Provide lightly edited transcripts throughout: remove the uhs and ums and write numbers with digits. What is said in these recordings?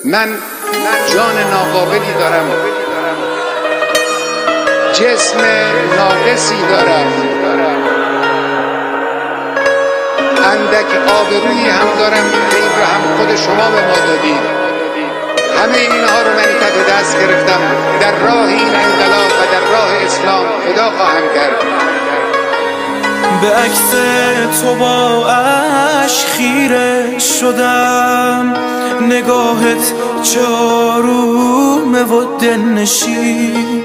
من جان ناقابلی دارم، جسم ناقصی دارم، اندک آبرویی هم دارم که این رو هم خود شما به ما دادید. همه اینها رو من کف دست گرفتم، در راه این انقلاب و در راه اسلام فدا خواهم کرد. به عکس تو با اشک خیره شدم، نگاهت جارومه و دلنشین.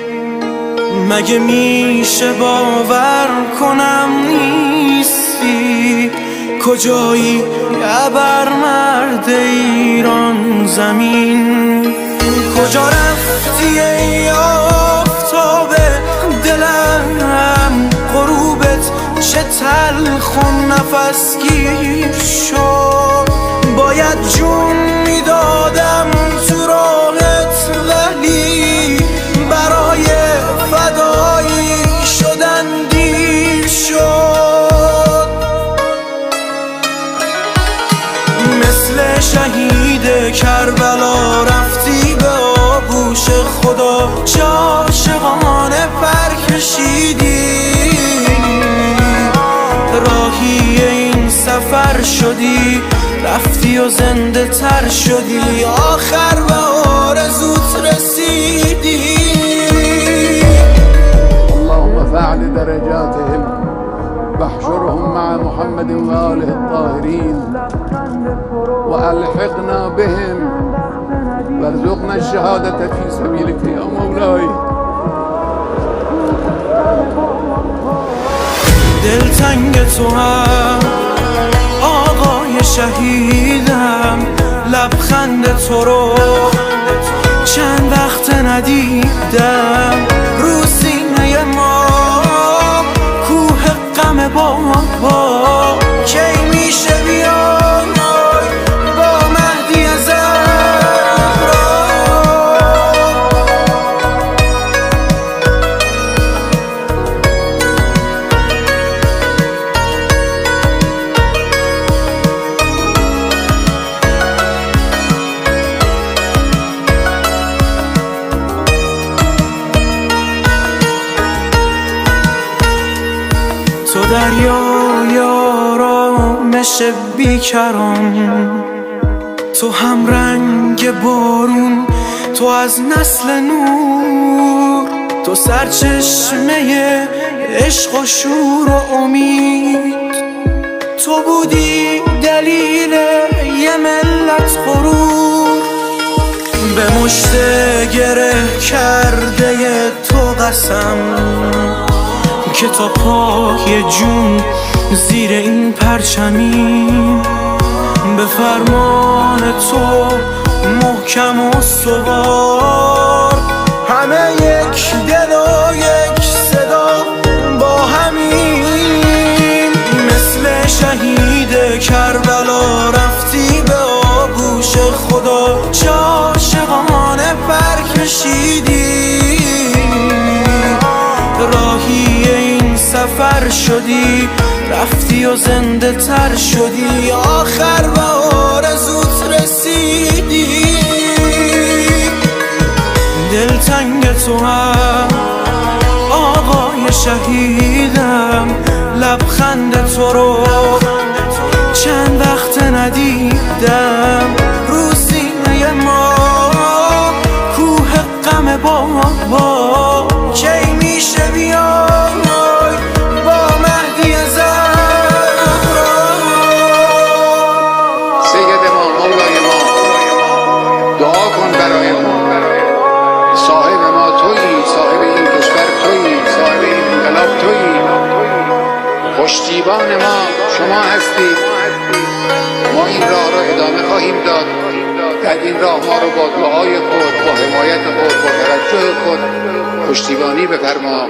مگه میشه باور کنم نیستی؟ کجایی ابرمرد ایران زمین؟ کجا رفتی ای آفتاب دلم؟ غروبت چه تلخ و نفس گیر شد. باید جون میدادم تو راهت، ولی برای فدایی شدن دیر شد. مثل شهید کربلا رفتی به آغوش خدا، چه عاشقانه پر کشیدی. راهی این سفر شدی، رفتی و زنده تر شدی، آخر به آرزوت رسیدی. اللهم فعل درجاتهم واحشرهم مع محمد و آله الطاهرین و الحقنا بهم وارزقنا الشهادة في سبیلك یا مولای. دلتنگ تو هم آقای شهیدم، لبخند تو رو چند وقت ندیدم. رو سینه ما کوه غم بابا، کی میشه بیان با مهدی زهرا؟ تو دریای آرامش بیکران، تو هم رنگ بارون، تو از نسل نور، تو سرچشمه عشق و شور و امید. تو بودی دلیل یه ملت غرور، به مشت گره کرده تو قسم که تا پای جون زیر این پرچمیم. به فرمان تو محکم و سوار، همه یک دل و یک صدا با همین. مثل شهید کربلا رفتی به آغوش خدا، چه عاشقانه پر کشیدی. راهی این سفر شدی، رفتی و زنده تر شدی، آخر به آرزوت رسیدی. دلتنگ تو هم آقای شهیدم، لبخند تو رو چند وقت ندیدم. رو سینه ما کوه غم بابا، کی میشه بیان با مهدی زهرا؟ سید ما، مولای ما، دعا کن برای ما. صاحب ما تویی، صاحب این کشور تویی، صاحب این انقلاب تویی. پشتیبان ما شما هستید. ما این راه را ادامه خواهیم داد. در این راه ما رو با دعای خود، با حمایت خود، با توجه خود پشتیبانی بفرما.